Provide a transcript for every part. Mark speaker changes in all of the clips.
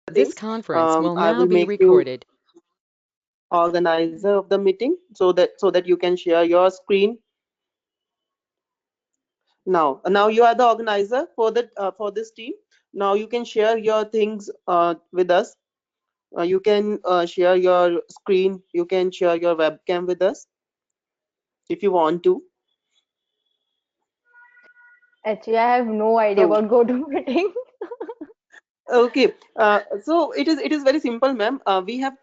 Speaker 1: This conference will
Speaker 2: I
Speaker 1: now
Speaker 2: will
Speaker 1: be
Speaker 2: make you
Speaker 1: recorded.
Speaker 2: organizer of the meeting so that you can share your screen. Now you are the organizer for this team. Now you can share your things with us. You can share your screen. You can share your webcam with us if you want to.
Speaker 3: Actually, I have no idea
Speaker 2: So
Speaker 3: about GoToMeeting.
Speaker 2: okay, so it is very simple, ma'am. We have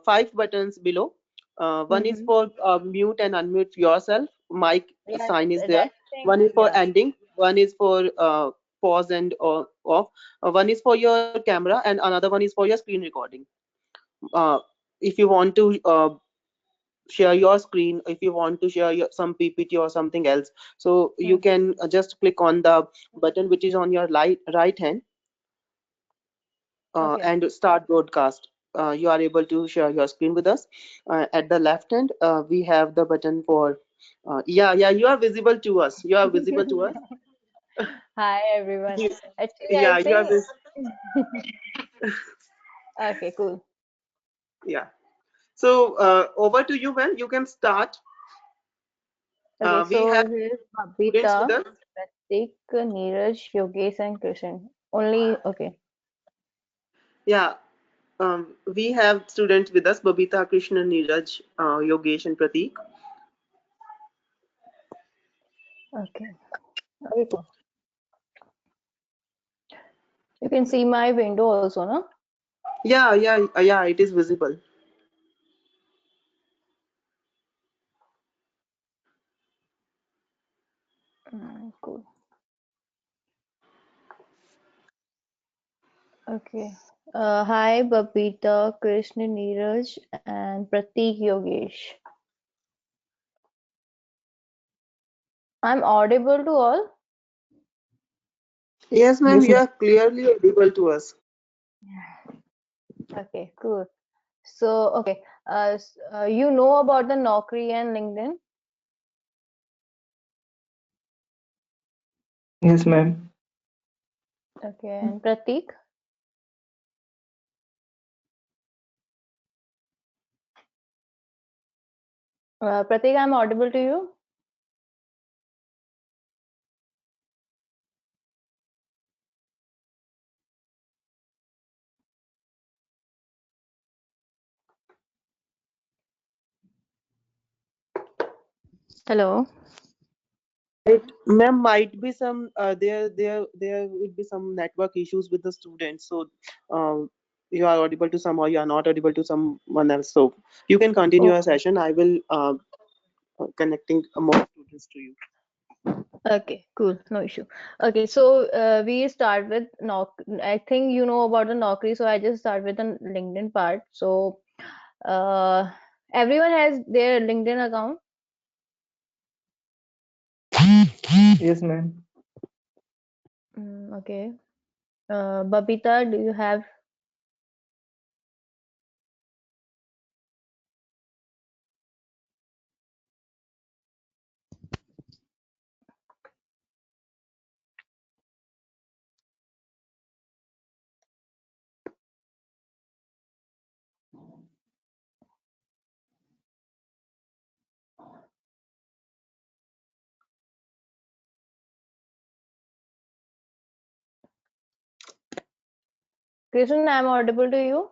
Speaker 2: five buttons below. One is
Speaker 3: Mm-hmm.
Speaker 2: for mute and unmute yourself. Mic
Speaker 3: Yes,
Speaker 2: sign is there.
Speaker 3: that thing.
Speaker 2: One is for
Speaker 3: Yeah.
Speaker 2: ending. One is for pause and off. One is for your camera, and another one is for your screen recording. Uh, if you want to share your screen, if you want to share some PPT or something else, so you
Speaker 3: Mm.
Speaker 2: can just click on the button which is on your right hand
Speaker 3: Okay.
Speaker 2: and start broadcast. You are able to share your screen with us. At the left hand, we have the button for, yeah, you are visible to us. You are visible to us.
Speaker 3: Hi, everyone.
Speaker 2: You-
Speaker 3: Actually, I
Speaker 2: yeah, you are
Speaker 3: think.
Speaker 2: vis
Speaker 3: Okay, cool.
Speaker 2: yeah. So over to you, man. You can start.
Speaker 3: Okay,
Speaker 2: We
Speaker 3: so
Speaker 2: have
Speaker 3: here's
Speaker 2: students with
Speaker 3: Babita,
Speaker 2: us.
Speaker 3: Pratik, Neeraj, Yogesh, and Krishan. Only, okay.
Speaker 2: Yeah, we have students with us: Babita, Krishna, Neeraj, Yogesh, and Pratik.
Speaker 3: Okay. Okay, cool. You can see my window also, no?
Speaker 2: Yeah. It is visible.
Speaker 3: Cool. Okay. Hi, Babita, Krishna, Neeraj, and Pratik Yogesh. I'm audible to all?
Speaker 2: Yes, ma'am.
Speaker 4: Yes,
Speaker 2: You
Speaker 4: ma'am.
Speaker 2: are clearly audible to us.
Speaker 3: Okay, cool. So, okay. You know about the Naukri and LinkedIn?
Speaker 4: Yes, ma'am.
Speaker 3: Okay, and Pratik? Pratik, I'm audible to you? Hello?
Speaker 2: Ma'am, might be some there would be some network issues with the students. So you are audible to some or you are not audible to someone else. So you can continue your
Speaker 3: Okay.
Speaker 2: session. I will connecting more students to you.
Speaker 3: Okay, cool. No issue. Okay, so we start with I think you know about the Naukri, so I just start with the LinkedIn part. So uh, everyone has their LinkedIn account.
Speaker 4: Yes, ma'am.
Speaker 3: Okay. Babita, do you have? Krishnan, I'm audible to you.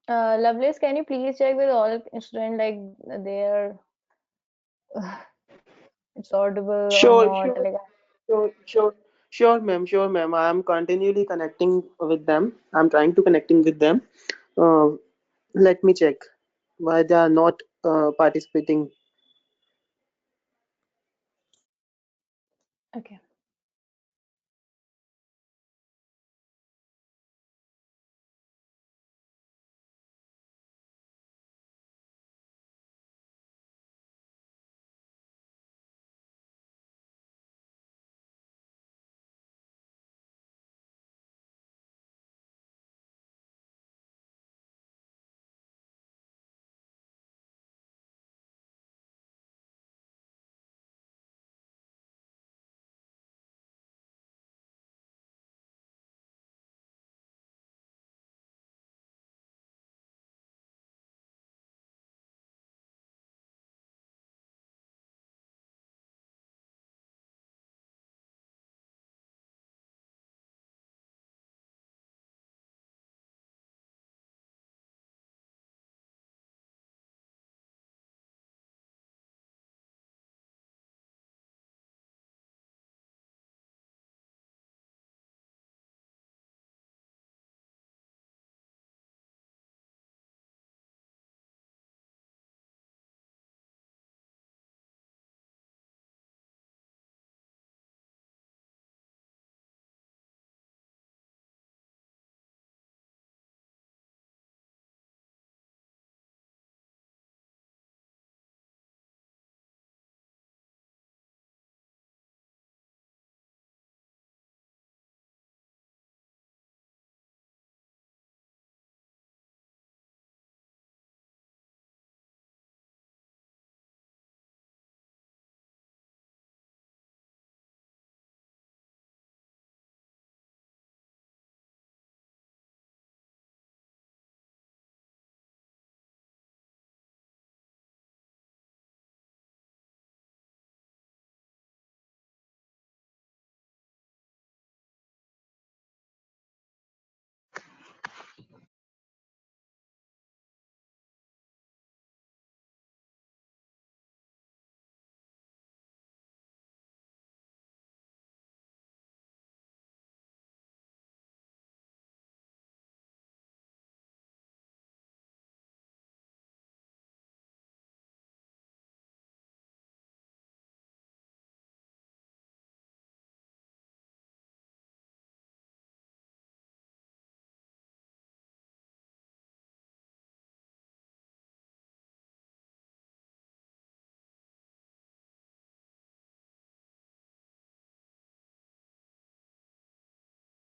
Speaker 3: Lovelace, can you please check with all students like their it's audible or
Speaker 2: Sure,
Speaker 3: not?
Speaker 2: sure,
Speaker 3: Like,
Speaker 2: sure, sure, sure, ma'am. Sure, ma'am. I am continually connecting with them. I'm trying to connecting with them. Uh, Let me check why they are not participating.
Speaker 3: okay.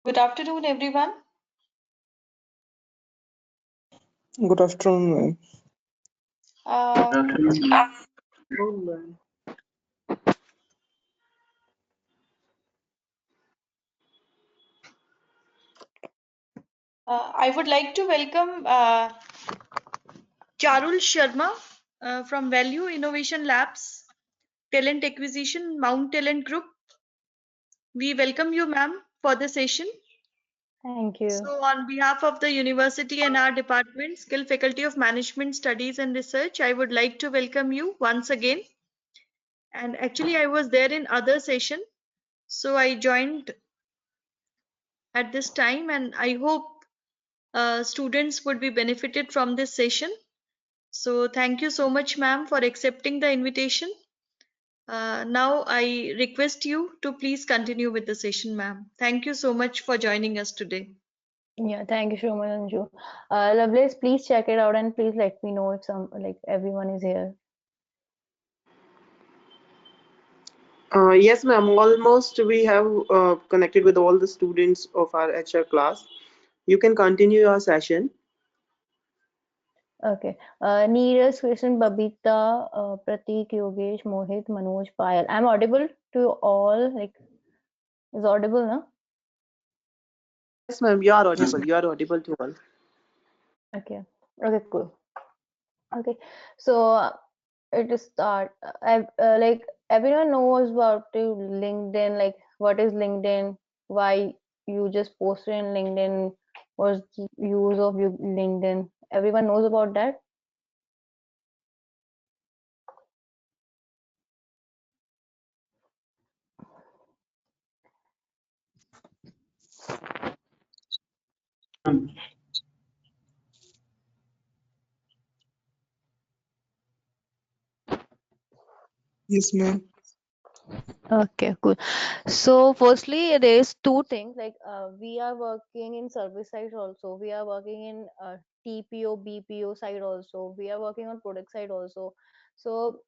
Speaker 1: Good afternoon, everyone.
Speaker 4: Good afternoon, ma'am.
Speaker 1: Uh,
Speaker 2: Oh, man.
Speaker 1: I would like to welcome Charul Sharma from Value Innovation Labs, Talent Acquisition, Mount Talent Group. We welcome you, ma'am, for the session.
Speaker 3: Thank you.
Speaker 1: So, on behalf of the university and our department, Skill Faculty of Management Studies and Research, I would like to welcome you once again. And actually, I was there in other session, so I joined at this time, and I hope students would be benefited from this session. So thank you so much, ma'am, for accepting the invitation. Now I request you to please continue with the session, ma'am. Thank you so much for joining us today.
Speaker 3: Yeah, thank you so much, Anju. Lovelace, please check it out and please let me know if some like everyone is here.
Speaker 2: Yes, ma'am. Almost we have connected with all the students of our HR class. You can continue your session.
Speaker 3: Okay. Neeraj, Krishnan, Babita, Pratik, Yogesh, Mohit, Manoj, Payal. I'm audible to all. Like, is audible, no?
Speaker 2: Yes, ma'am. You are audible. You are audible to all.
Speaker 3: Okay. Okay, cool. Okay. So it is start. Like everyone knows about the LinkedIn. Like, what is LinkedIn? Why you just posted in LinkedIn? What's the use of you LinkedIn? Everyone knows about that.
Speaker 4: Yes, ma'am.
Speaker 3: Okay, cool. So, firstly, there's two things like we are working in service side also. We are working in TPO, BPO side also. We are working on product side also. So,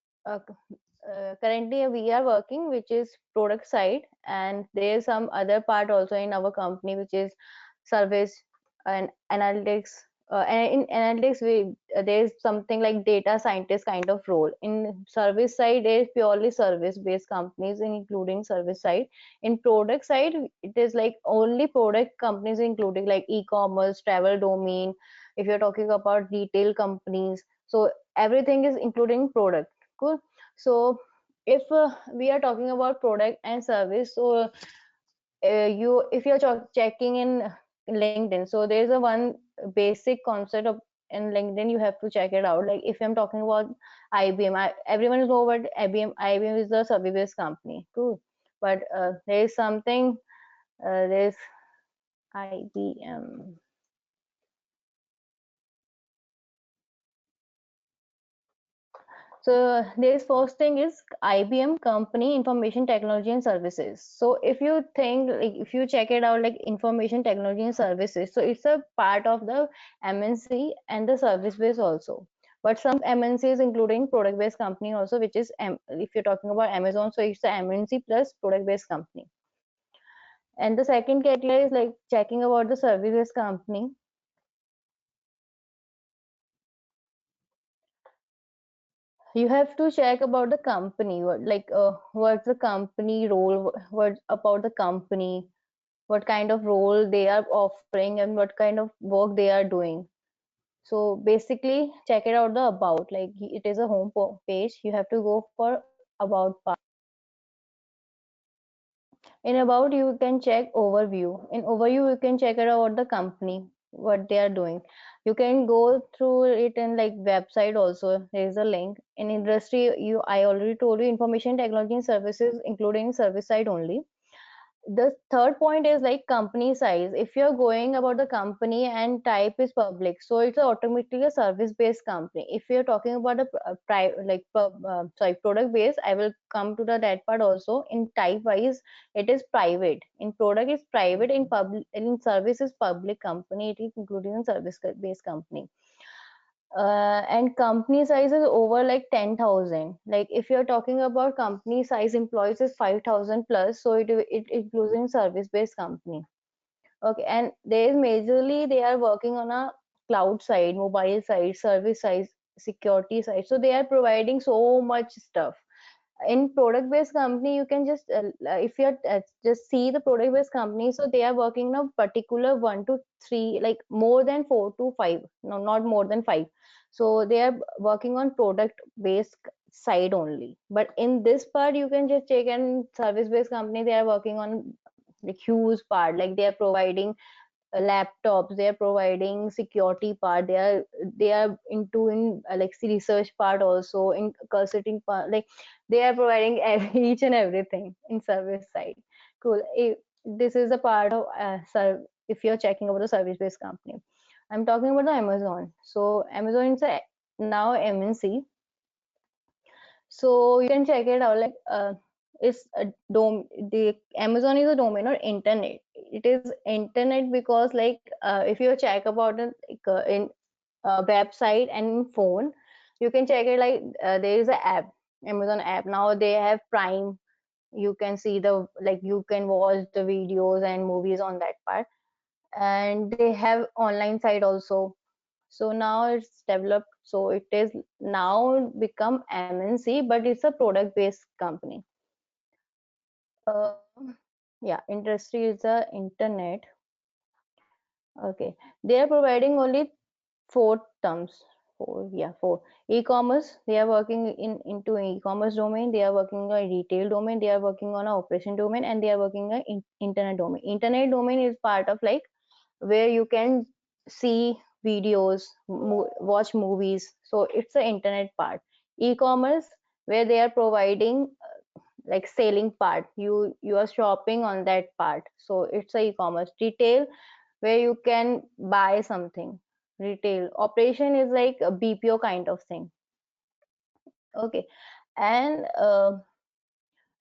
Speaker 3: currently we are working which is product side, and there's some other part also in our company which is service and analytics. And in analytics, there's something like data scientist kind of role. In service side, is purely service based companies, including service side. In product side, it is like only product companies, including like e-commerce, travel domain. If you're talking about retail companies, so everything is including product. Cool. So if we are talking about product and service, so you if you're checking in LinkedIn, so there's a one basic concept of in LinkedIn you have to check it out. Like if I'm talking about IBM, everyone is know what IBM is the service based company. Cool. But there is something, there's IBM. So this first thing is IBM Company Information Technology and Services. So if you think like if you check it out like information technology and services, so it's a part of the MNC and the service base also. But some MNCs including product based company also, which is if you're talking about Amazon, so it's the MNC plus product based company. And the second category is like checking about the service based company. You have to check about the company, what like what's the company role, what about the company, what kind of role they are offering and what kind of work they are doing. So basically check it out the about, like it is a page, you have to go for about part. In about you can check overview. In overview you can check it out the company, what they are doing. You can go through it in like website also, there is a link. In industry, you I already told you information technology and services including service side only. The third point is like company size. If you're going about the company and type is public, so it's automatically a service based company. If you're talking about a sorry, product based, I will come to the that part also. In type wise, it is private. In product is private. In public, in service is public company. It is including a service based company. And company size is over like 10,000. Like if you're talking about company size, employees is 5,000 plus, so it includes in service based company. Okay, and there is majorly they are working on a cloud side, mobile side, service side, security side. So they are providing so much stuff. In product based company you can just if you just see the product based company, so they are working on a particular 1 to 3, like more than 4 to 5, no, not more than 5. So they are working on product based side only, but in this part you can just check, and service based company they are working on the huge part, like they are providing laptops, they are providing security part, they are into in like research part, also in consulting part, like they are providing each and everything in service side. Cool. This is a part of if you're checking about the service based company. I'm talking about the Amazon. So Amazon is a now MNC, so you can check it out, like it's a the Amazon is a domain or internet. It is internet because like if you check about it like, in website and in phone, you can check it like there is a app, Amazon app. Now they have Prime. You can see the, like you can watch the videos and movies on that part, and they have online site also. So now it's developed, so it is now become MNC, but it's a product based company. uh, yeah, industry is the internet. Okay, they are providing only four terms. Four, yeah, four. E-commerce, they are working in into e-commerce domain, they are working on retail domain, they are working on a operation domain, and they are working on internet domain. Internet domain is part of like where you can see videos, watch movies. So it's the internet part. E-commerce, where they are providing like selling part, you are shopping on that part, so it's a e-commerce. Retail, where you can buy something. Retail operation is like a BPO kind of thing. Okay, and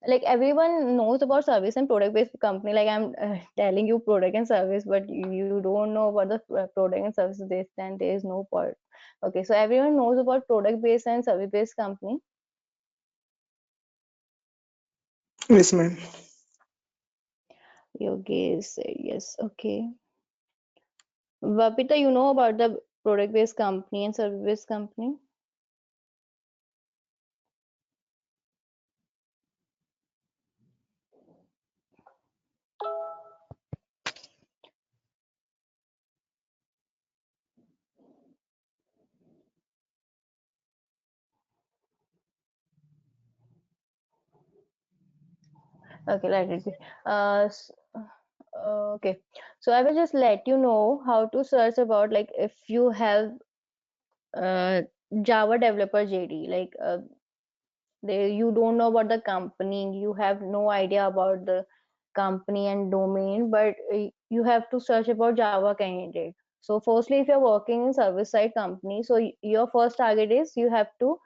Speaker 3: like everyone knows about service and product based company, like I'm telling you product and service, but you don't know about the product and services this, then there is no part. Okay, so everyone knows about product based and service based company.
Speaker 4: Yes, ma'am.
Speaker 3: Yogesh said yes. Okay, Vapita, you know about the product based company and service based company? Okay, let it be. Okay, so I will just let you know how to search about, like if you have uh, Java developer JD, like you don't know about the company, you have no idea about the company and domain, but you have to search about Java candidate. So firstly, if you're working in service side company, so your first target is you have to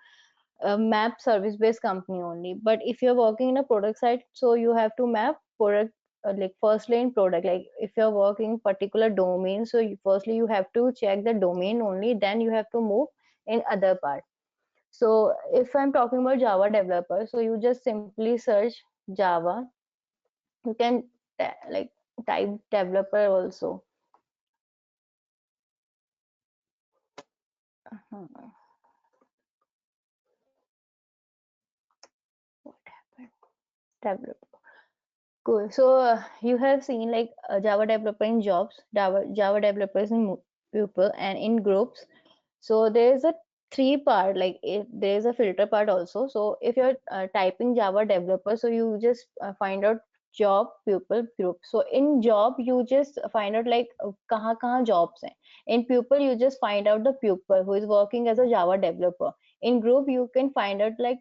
Speaker 3: map service based company only. But if you're working in a product side, so you have to map product, like firstly in product, like if you're working particular domain, so firstly you have to check the domain only, then you have to move in other part. So if I'm talking about Java developer, so you just simply search Java. You can like type developer also. Uh, what happened? Developer. Cool. So you have seen like Java developer in jobs, Java developers in people and in groups. So there is a three part, like there is a filter part also. So if you're typing Java developer, so you just find out job, pupil, group. So in job you just find out like kahan jobs hai. In pupil you just find out the pupil who is working as a Java developer. In group you can find out like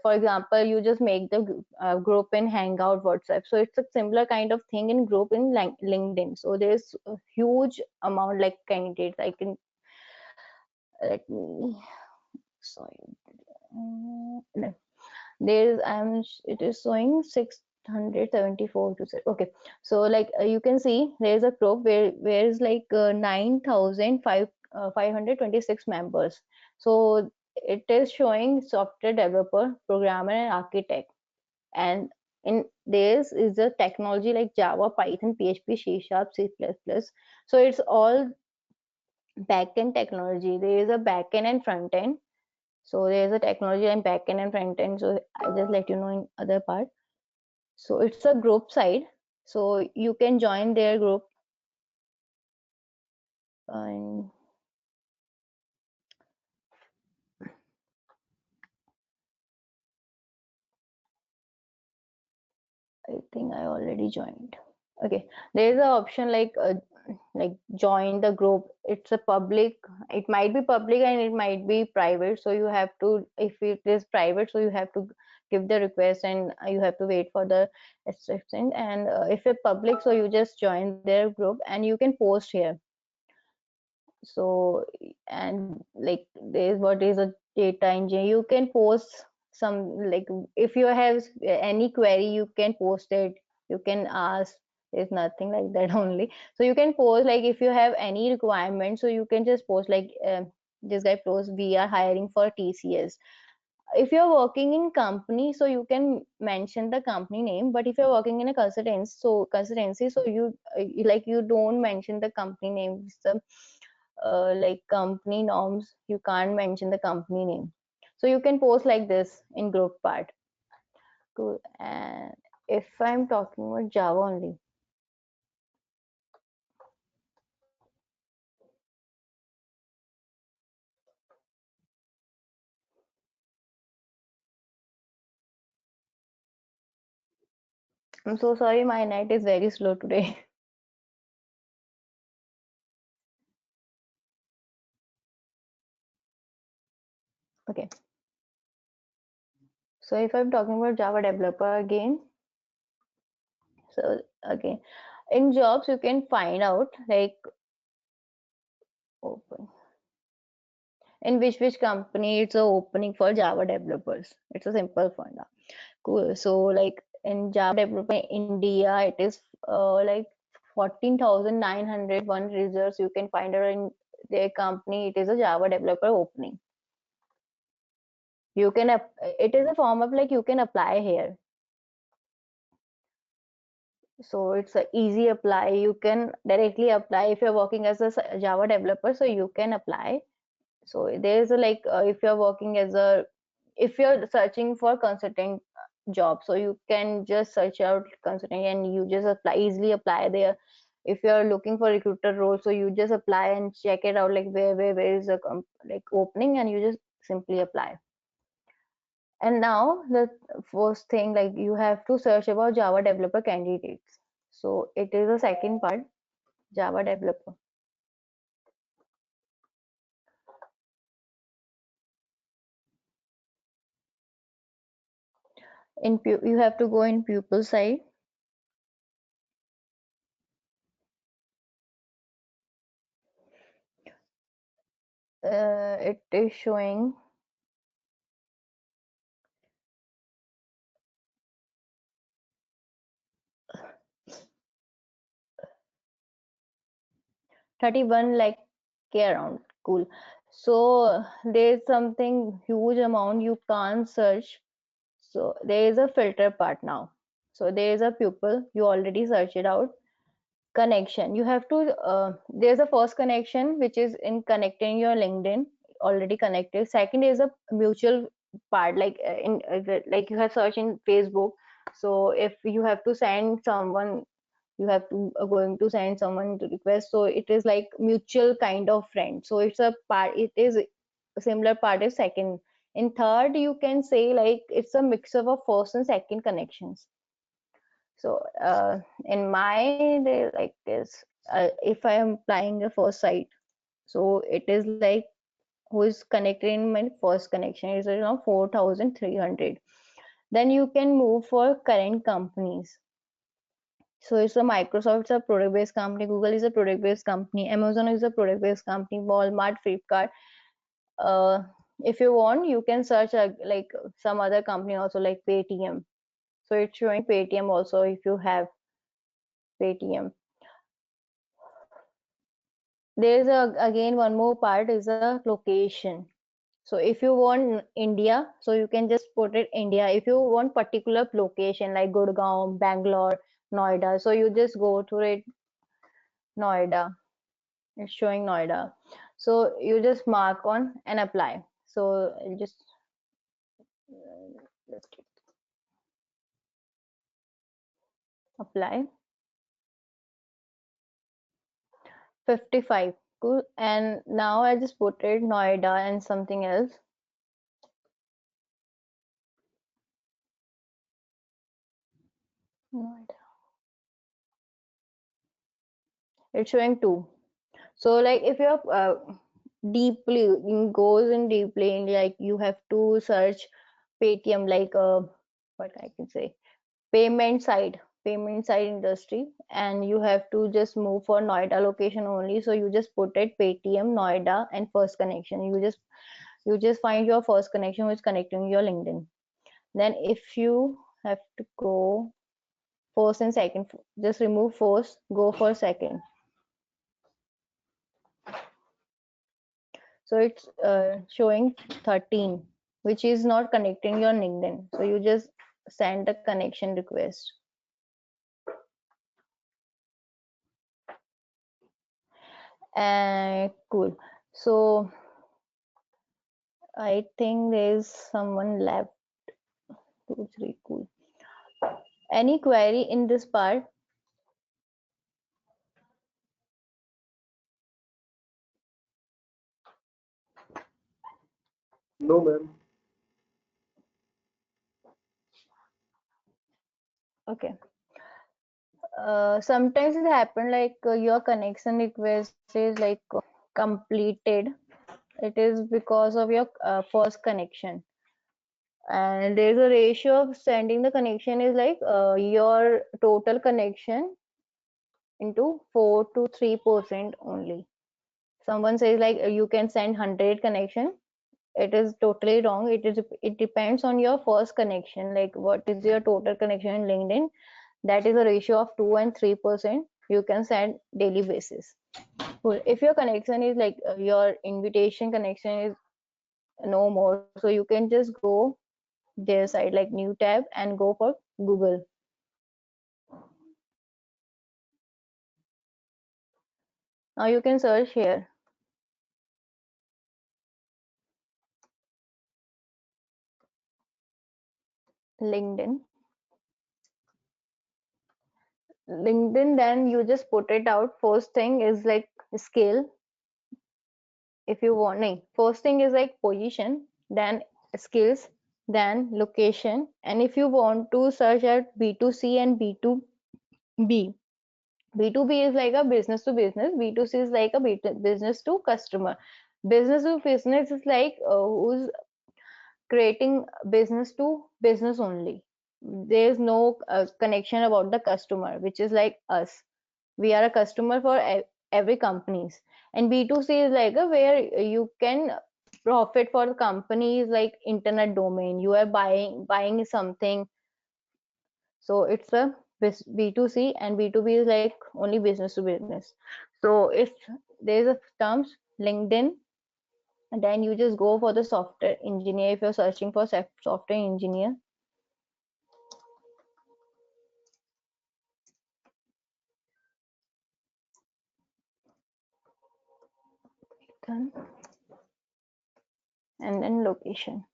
Speaker 3: for example, you just make the group in Hangout, WhatsApp. So it's a similar kind of thing in group in LinkedIn. So there's a huge amount like candidates. I can let me sorry. No. There's it is showing 674 to say. Okay, so like you can see there's a group where is like 9,526 members. So it is showing software developer, programmer, and architect. And in this is the technology like Java, Python, PHP, C Sharp, C++. So it's all backend technology. There is a backend and front end. So there is a technology and backend and front end. So I just let you know in other part. So it's a group side. So you can join their group, and I think I already joined. Okay, there is an option like join the group. It's a public. It might be public and it might be private. So you have to, if it is private, so you have to give the request and you have to wait for the instruction. And if it's public, so you just join their group and you can post here. So and like there's what is a data engine, you can post some, like if you have any query you can post it, you can ask. There's nothing like that only. So you can post, like if you have any requirement, so you can just post like this guy posts, we are hiring for TCS. If you're working in company, so you can mention the company name, but if you're working in a consultancy, so like you don't mention the company name. It's the like company norms, you can't mention the company name. So you can post like this in group part. Cool. And if I'm talking about Java only, I'm so sorry, my net is very slow today. Okay, so if I'm talking about Java developer again, so again in jobs you can find out like open in which company it's a opening for Java developers. It's a simple formula. Cool. So like in Java developer India, it is like 14,901 results you can find out in their company. It is a Java developer opening. You can it is a form of like you can apply here. So it's a easy apply. You can directly apply if you're working as a Java developer. So you can apply. So there's a like if you're working as a, if you're searching for consultant job, so you can just search out consultant and you just apply, easily apply there. If you're looking for recruiter role, so you just apply and check it out like where is the like opening, and you just simply apply. And now the first thing, like you have to search about Java developer candidates. So it is the second part, Java developer. In you have to go in pupil side. It is showing 31 lakh K around. Cool. So there's something huge amount you can't search. So there is a filter part now. So there is a pupil, you already search it out. Connection, you have to there's a first connection which is in connecting your LinkedIn, already connected. Second is a mutual part, like in like you have searched in Facebook. So if you have to send someone, you have to going to send someone to request, so it is like mutual kind of friend. So it's a part, it is a similar part is second. In third you can say like it's a mix of a first and second connections. So in my they like this, if I am applying a first site, so it is like who is connected in my first connection is around 4,300. Then you can move for current companies. So it's a Microsoft, it's a product based company, Google is a product based company, Amazon is a product based company, Walmart, Flipkart. Uh, if you want, you can search like some other company also like Paytm. So it's showing Paytm also if you have Paytm. There's a again one more part is a location. So if you want India, so you can just put it India. If you want particular location like Gurgaon, Bangalore, Noida, so you just go to it Noida. It's showing Noida. So you just mark on and apply. So I'll just let's apply 55. Cool. And now I just put it Noida and something else. Noida. It's showing 2. So like if you're deeply goes in deeply, like you have to search Paytm, like what I can say, payment side industry, and you have to just move for Noida location only. So you just put it Paytm Noida and first connection. You just find your first connection which is connecting your LinkedIn. Then if you have to go first and second, just remove first, go for second. So it's showing 13, which is not connecting your LinkedIn. So you just send a connection request. And cool. So I think there's someone left. 2, 3, cool. Any query in this part?
Speaker 4: No, ma'am.
Speaker 3: Okay. Sometimes it happen like your connection request is like completed. It is because of your first connection, and there's a ratio of sending the connection is like your total connection into 4 to 3% only. Someone says like you can send 100 connection. It is totally wrong. It depends on your first connection, like what is your total connection in LinkedIn. That is a ratio of 2 and 3% you can send daily basis. Cool. If your connection is like your invitation connection is no more, so you can just go their side like new tab and go for Google. Now you can search here LinkedIn. LinkedIn, then you just put it out. First thing is like skill. If you want, nahin, first thing is like position, then skills, then location. And if you want to search at B2C and B2B, B2B is like a business to business, B2C is like a business to customer. Business to business is like who's creating business to business only. There's no connection about the customer, which is like us. We are a customer for every companies. And B2C is like a where you can profit for the companies like internet domain. You are buying something. So it's a B2C, and B2B is like only business to business. So if there's a terms LinkedIn, and then you just go for the software engineer. If you're searching for software engineer, then and then location.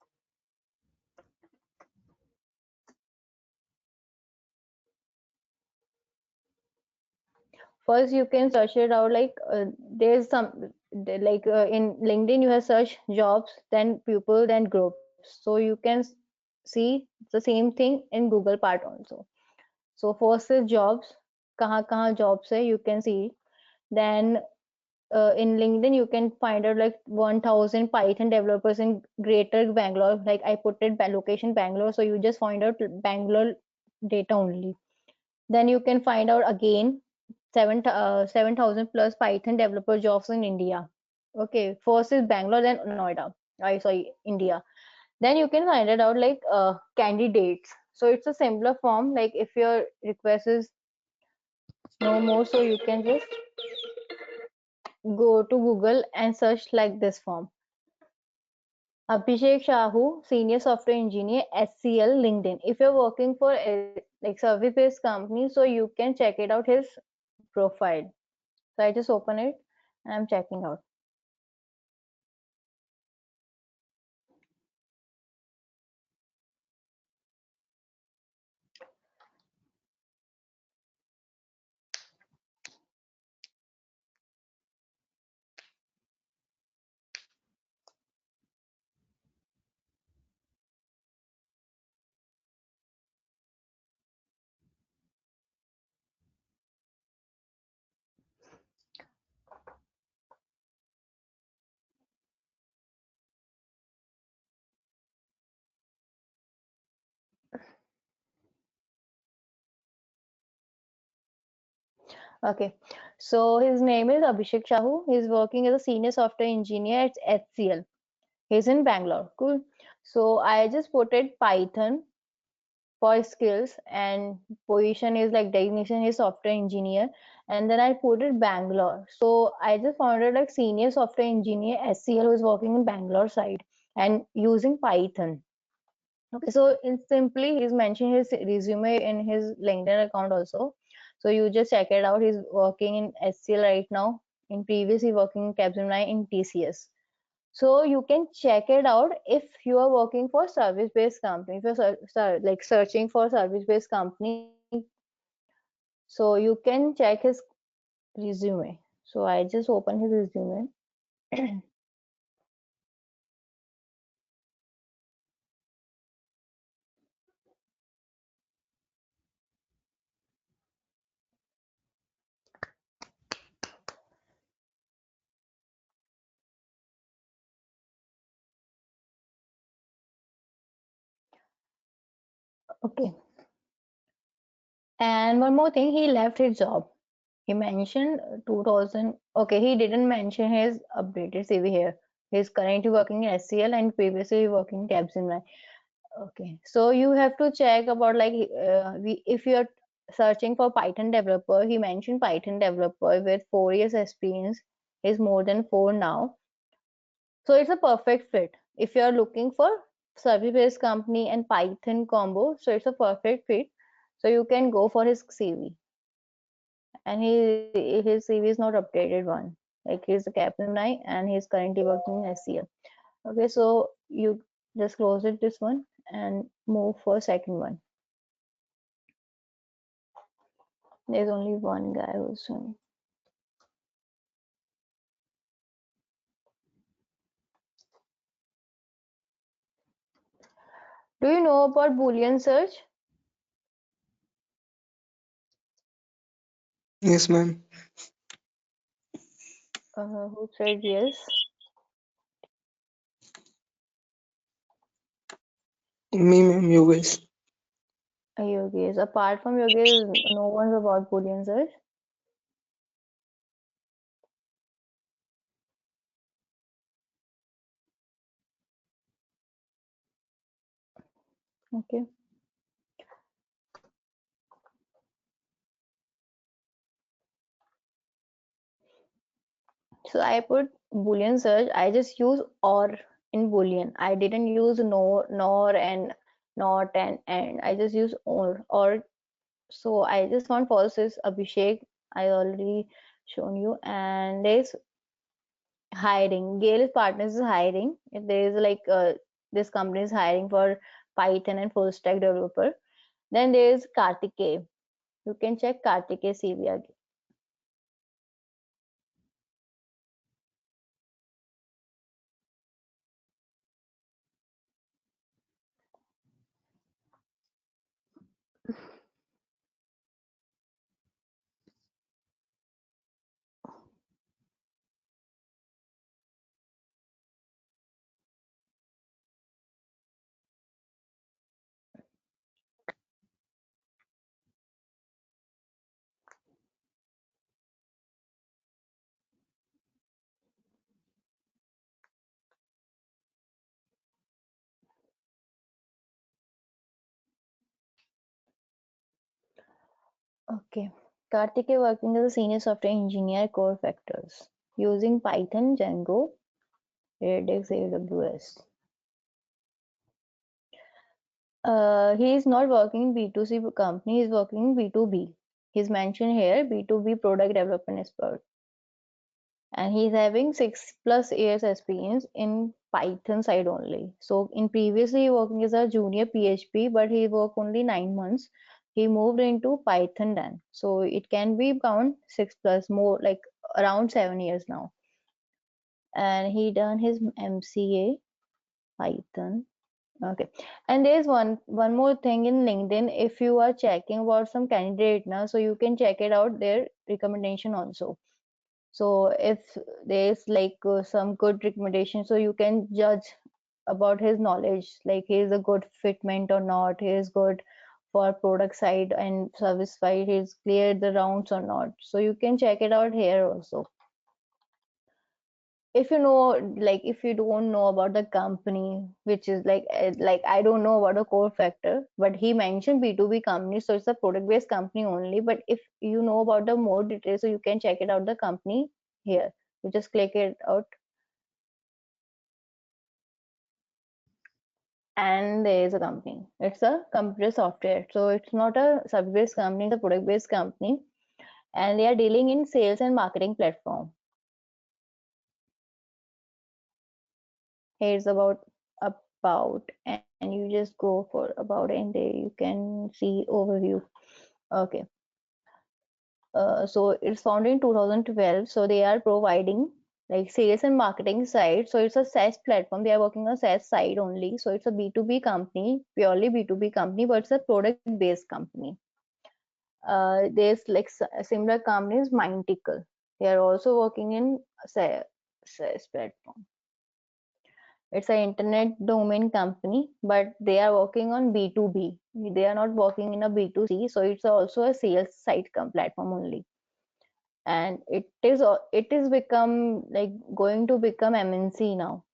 Speaker 3: First you can search it out like there's some like in LinkedIn you have search jobs, then people, then groups. So you can see the same thing in Google part also. So first is jobs, kahan jobs hai you can see. Then in LinkedIn you can find out like 1000 Python developers in Greater Bangalore. Like I put it by location Bangalore, so you just find out Bangalore data only. Then you can find out again 7,000 plus Python developer jobs in India. Okay, first is Bangalore, then Noida. I sorry, India. Then you can find it out like candidates. So it's a simpler form. Like if your request is no more, so you can just go to Google and search like this form. Abhishek Shahu, Senior Software Engineer, SCL, LinkedIn. If you're working for a like service-based company, so you can check it out his profile. So I just open it and I'm checking out. Okay. So his name is Abhishek Shahu. He's working as a senior software engineer at HCL. He's in Bangalore. Cool. So I just put it Python for skills and position is like designation is software engineer, and then I put it Bangalore. So I just found it like senior software engineer SCL who is working in Bangalore side and using Python. Okay, so in simply he's mentioned his resume in his LinkedIn account also. So you just check it out. He's working in SCL right now. In previous he working in Capgemini in TCS. So you can check it out if you are working for service-based company. If you're like searching for service-based company, so you can check his resume. So I just open his resume. Okay. And one more thing, he left his job. He mentioned 2000. Okay, he didn't mention his updated CV here. He's currently working in SCL and previously working in Capgemini. Okay, so you have to check about like if you're searching for Python developer, he mentioned Python developer with 4 years experience is more than four now. So it's a perfect fit. If you're looking for service-based company and Python combo, so it's a perfect fit. So you can go for his CV. And his CV is not updated one. Like he's a Capgemini and he's currently working in SCL. Okay, so you just close it this one and move for second one. There's only one guy who's doing. Do you know about Boolean search?
Speaker 4: Yes, ma'am.
Speaker 3: Who said yes?
Speaker 4: Me, ma'am, Yogesh.
Speaker 3: Yogesh. Apart from Yogesh, no one's about Boolean search. Okay. So I put Boolean search. I just use or in Boolean. I didn't use no, nor, and not and. I just use or. So I just found false is Abhishek. I already shown you, and there's hiring. Gale's partners is hiring. If there is like this company is hiring for Python and full stack developer. Then there is Kartikeya. You can check Kartikeya CV again. Okay. Kartikeya working as a senior software engineer core factors using Python, Django, Redux, AWS. He is not working in B2C company, he's working in B2B. He's mentioned here B2B product development expert. And he's having 6+ years experience in Python side only. So in previously he working as a junior PHP, but he worked only 9 months. He moved into Python then. So it can be count 6+ more like around 7 years now. And he done his MCA Python. Okay. And there's one more thing in LinkedIn. If you are checking about some candidate now, so you can check it out their recommendation also. So if there's like some good recommendation, so you can judge about his knowledge, like he is a good fitment or not, he is good for product side and service side, he's cleared the rounds or not. So you can check it out here also. If you know, like if you don't know about the company, which is like I don't know about the core factor, but he mentioned B2B company, so it's a product based company only. But if you know about the more details, so you can check it out the company here. You just click it out, and there is a company. It's a computer software, so it's not a service based company, it's a product based company, and they are dealing in sales and marketing platform. Here's about, and you just go for about, and there you can see overview. Okay. So it's founded in 2012. So they are providing like sales and marketing side. So it's a SaaS platform. They are working on SaaS side only. So it's a B2B company, purely B2B company, but it's a product based company. There's like similar companies, Mindtickle. They are also working in SaaS platform. It's an internet domain company, but they are working on B2B. They are not working in a B2C, so it's also a sales site platform only. And it is become like going to become MNC now.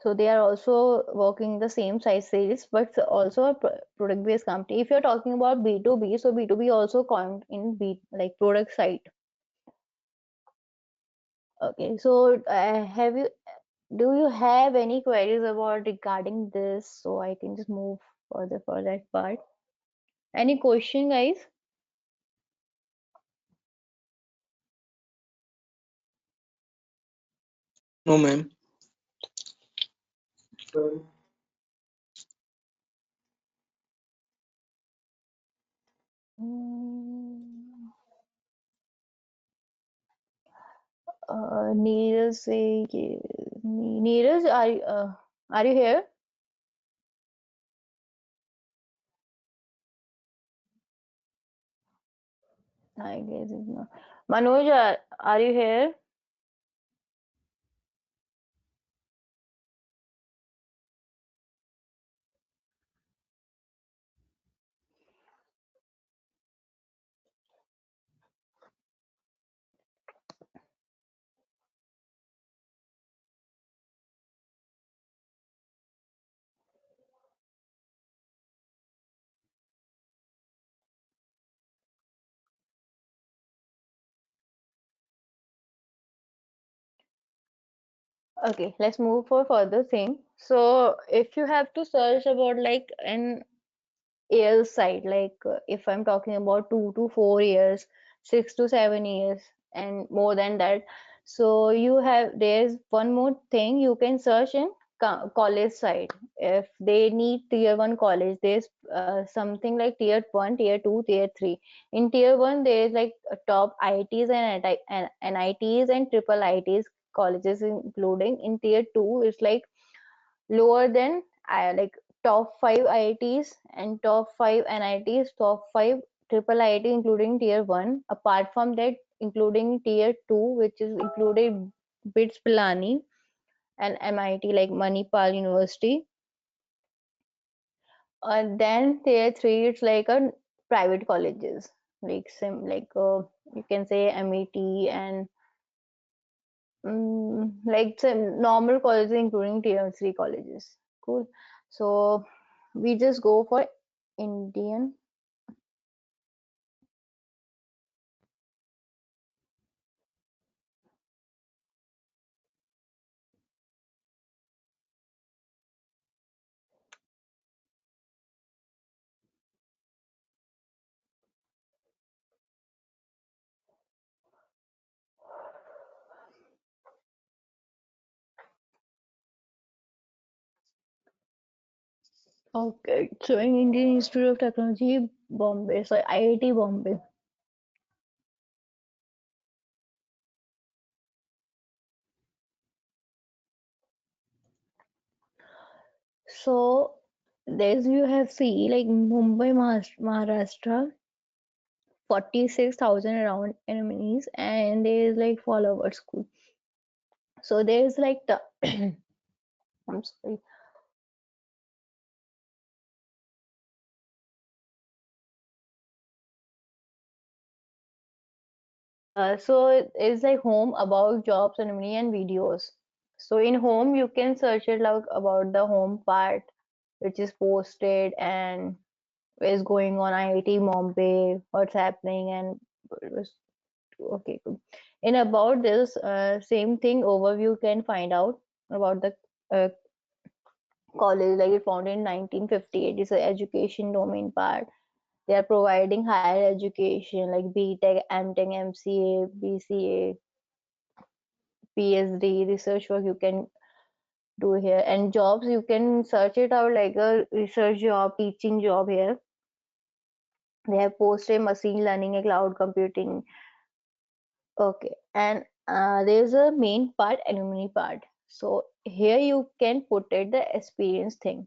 Speaker 3: So they are also working the same size sales, but also a product based company. If you're talking about B2B, so B2B also count in B like product side. Okay, so have you do you have any queries about regarding this? So I can just move further for that part. Any question, guys?
Speaker 4: No, ma'am.
Speaker 3: Mm, Neeraj say Neeraj, are you here? I guess it's not. Manoj, are you here? Okay, let's move for further thing. So if you have to search about like an years side, like if I'm talking about 2 to 4 years, 6 to 7 years, and more than that, so you have there's one more thing you can search in college side. If they need tier 1 college, there's something like tier 1, tier 2, tier 3. In tier 1 there's like top IITs and NITs and triple ITs colleges including. In tier 2 it's like lower than like top 5 IITs and top 5 NITs, top 5 triple IIT including tier 1. Apart from that, including tier 2, which is included BITS Pilani and MIT like Manipal University. Then tier 3, it's like a private colleges like you can say MET and like some normal colleges including tier 3 colleges. Cool. So we just go for Indian. Okay, so in Indian Institute of Technology, Bombay, so IIT Bombay. So there's you have see like Mumbai, Maharashtra, 46,000 around enemies, and there is like follower school. So there's like the I'm sorry. So it's like home about jobs and videos. So in home you can search it like about the home part, which is posted and is going on IIT Bombay, what's happening, and okay, good. In about this same thing overview can find out about the uh, college, like it founded in 1958 is the education domain part. They are providing higher education like BTech, MTech, MCA, BCA, PhD, research work you can do here, and jobs you can search it out like a research job, teaching job here. They have posted machine learning and cloud computing. Okay, and there's a main part, alumni part. So here you can put it the experience thing.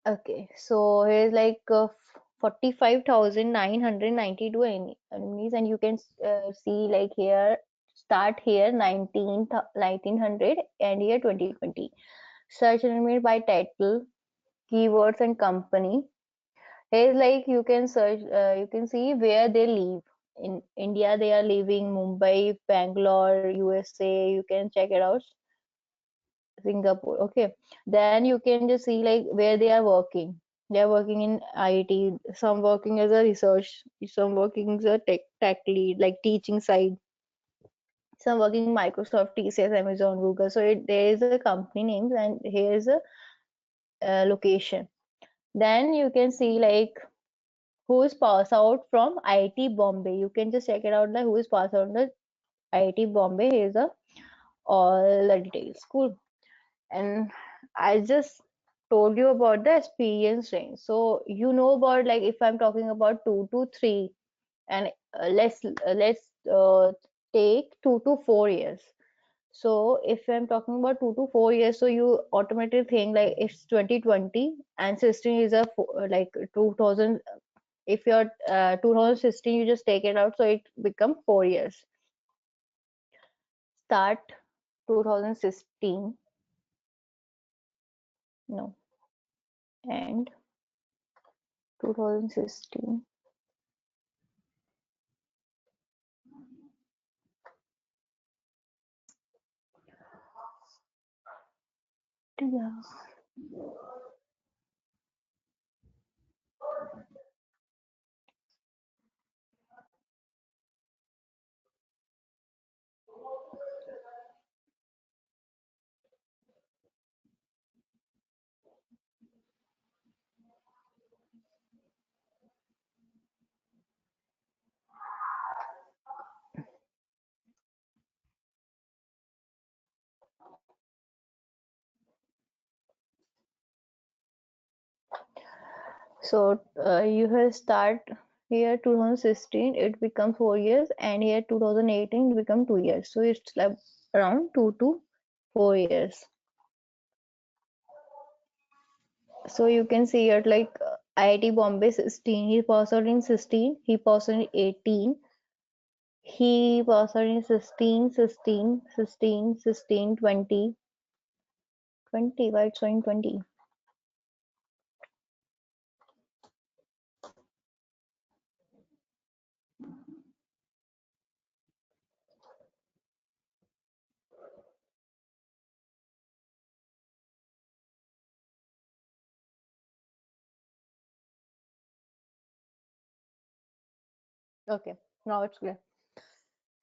Speaker 3: Okay, so here's like 45,992 alumni, and you can see like here start here 1900 and here 2020. Search alumni by title, keywords, and company. Here's like you can search, you can see where they live. In India, they are living Mumbai, Bangalore, USA. You can check it out. Singapore. Okay. Then you can just see like where they are working. They are working in IT. Some working as a research. Some working as a tech lead, like teaching side. Some working Microsoft, TCS, Amazon, Google. So there is a company names and here is a location. Then you can see like who is passed out from IIT Bombay. You can just check it out like who is passed out the IIT Bombay. Here's the all the details. Cool. And I just told you about the experience range. So you know about like if I'm talking about 2 to 3, and let's take 2 to 4 years. So if I'm talking about 2 to 4 years, so you automatically think like it's 2020 and 16 is like 2000. If you're 2016, you just take it out, so it become 4 years. Start 2016, no, and 2016. Yeah. So you have start here 2016, it becomes 4 years, and here 2018 it become 2 years. So it's like around 2 to 4 years. So you can see it like IIT Bombay 16. He passed out in 16. He passed out in 18. He passed out in 16, 16, 16, 16, 20, 20. Why it's showing 20? Okay, now it's clear.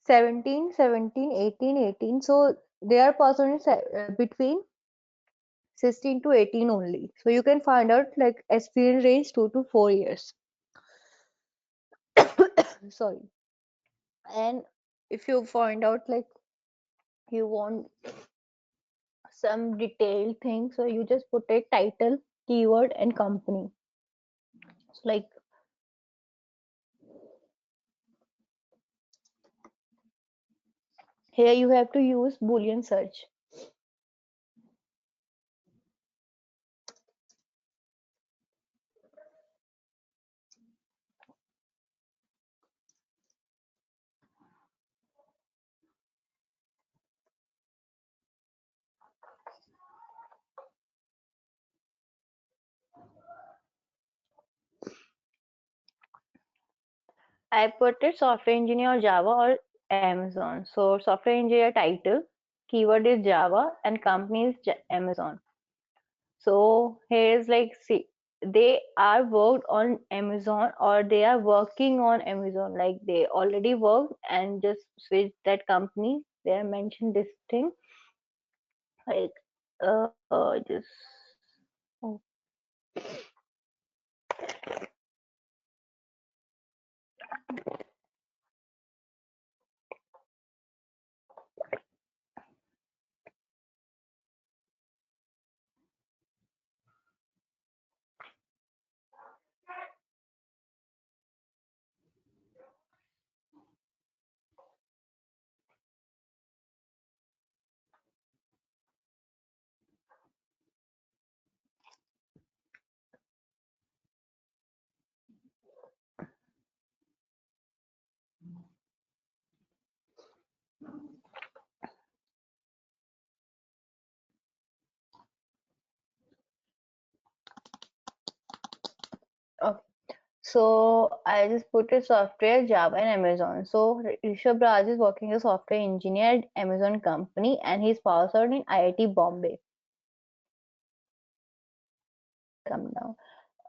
Speaker 3: 17, 17, 18, 18. So they are passed out in between 16 to 18 only. So you can find out like experience range 2 to 4 years. Sorry. And if you find out like You want some detailed thing, so you just put a title, keyword, and company. So like here you have to use Boolean search. I put it software engineer or Java or Amazon. So software engineer title, keyword is Java, and company is Amazon. So here's like, see, they are worked on Amazon or they are working on Amazon. Like they already worked and just switch that company. They have mentioned this thing like just oh, okay. So I just put it software, Java, and Amazon. So Rishabh Raj is working as a software engineer at Amazon company, and he's passed out in IIT Bombay. Come now.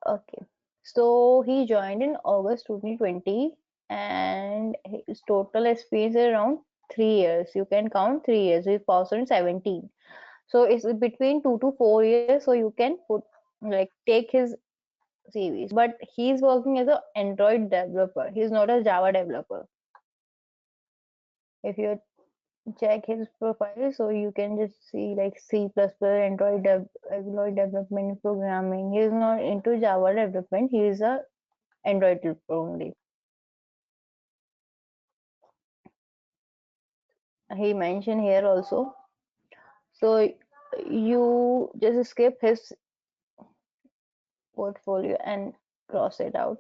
Speaker 3: Okay. So he joined in August 2020, and his total experience is around 3 years. You can count 3 years. He passed out in 17. So it's between 2 to 4 years. So you can put like take his CVs. But he's working as an Android developer. He's not a Java developer. If you check his profile, so you can just see like C++, Android development, programming. He's not into Java development. He is a Android developer only. He mentioned here also. So you just skip his portfolio and cross it out.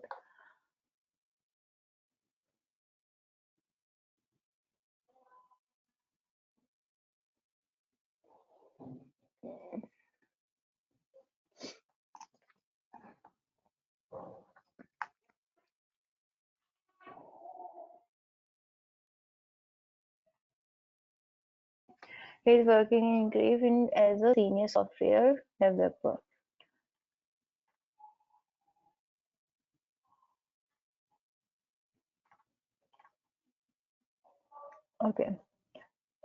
Speaker 3: He's working in Grave in as a senior software developer. Okay.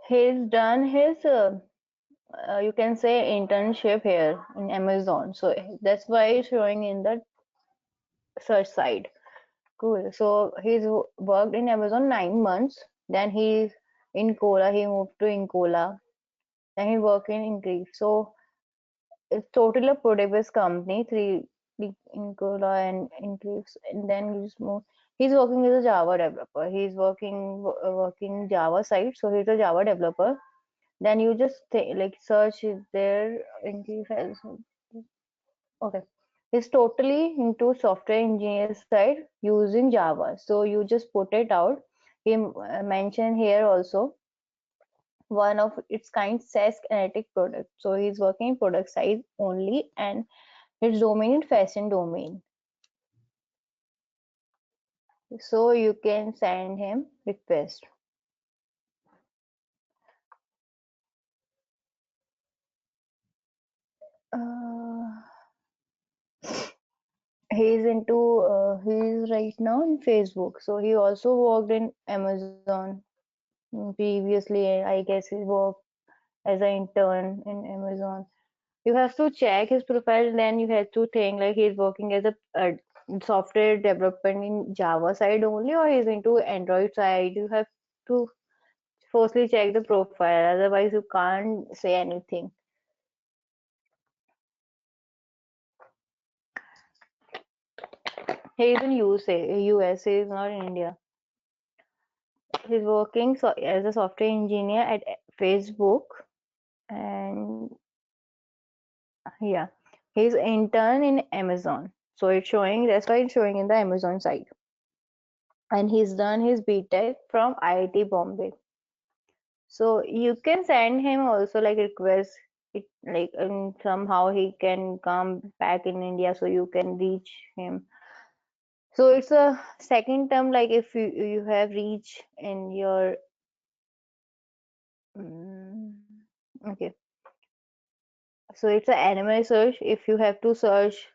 Speaker 3: He's done his you can say internship here in Amazon. So that's why it's showing in the search side. Cool. So he's worked in Amazon 9 months. Then he's in Cola. He moved to Incola. Then he worked in Increase. So it's totally a product-based company. Three Incola and Increase. And then he just moved. He's working as a Java developer. He's working Java side. So he's a Java developer. Then you just like search is there Increase has okay. He's totally into software engineer side using Java. So you just put it out. He mentioned here also one of its kind SaaS analytic product. So he's working in product side only and his domain is fashion domain. So you can send him request. Uh, he's right now in Facebook. So he also worked in Amazon previously. I guess he worked as an intern in Amazon. You have to check his profile, then you have to think like he's working as a software development in Java side only, or he's into Android side. You have to firstly check the profile, otherwise you can't say anything. He is in USA, he is not in India. He's working as a software engineer at Facebook, and yeah, he's intern in Amazon. So it's showing, that's why it's showing in the Amazon site. And he's done his BTech from IIT Bombay. So you can send him also like request it, like somehow he can come back in India so you can reach him. So it's a second term, like if you have reach in your mm, okay. So it's an anime search. If you have to search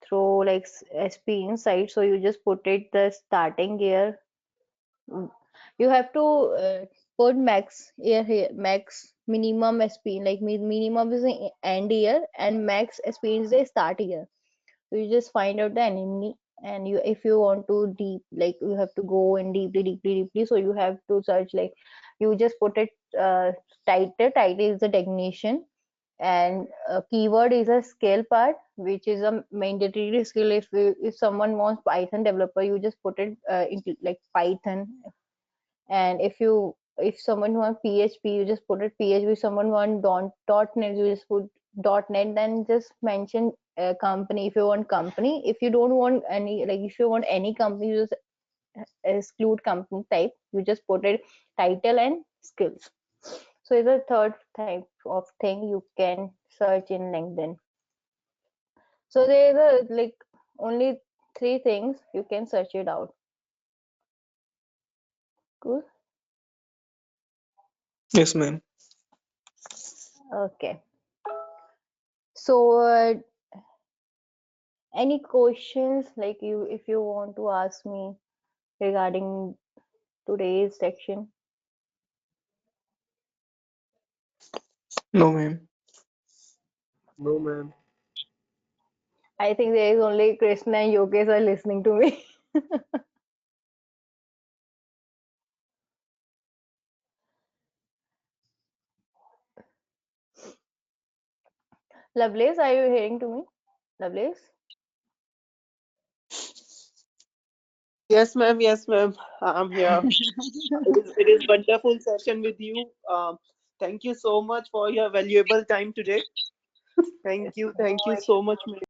Speaker 3: through like SP Insight, so you just put it the starting year. Mm, You have to put max year here, max minimum SP, like minimum is the end year and max SP is the start year. So you just find out the enemy, and you if you want to deep, like you have to go in deeply. So you have to search, like you just put it title is the technician, and keyword is a skill part, which is a mandatory skill. If someone wants Python developer, you just put it into like Python. And if someone wants PHP, you just put it PHP. Someone want .NET, you just put .NET. Then just mention a company if you want company. If you don't want any, like if you want any company, you just exclude company type. You just put it title and skills. So it's a third type of thing you can search in LinkedIn. So there are like only three things you can search it out. Cool.
Speaker 4: Yes, ma'am.
Speaker 3: Okay. So any questions like you if you want to ask me regarding today's section?
Speaker 4: No, ma'am.
Speaker 2: No, ma'am.
Speaker 3: I think there is only Krishna and Yogesh are listening to me. Lovelace, are you hearing to me? Lovelace?
Speaker 2: Yes, ma'am. Yes, ma'am. I'm here. It is wonderful session with you. Thank you so much for your valuable time today. Thank
Speaker 3: It's
Speaker 2: you.
Speaker 3: no
Speaker 2: Thank you
Speaker 3: issue.
Speaker 2: so much, ma'am.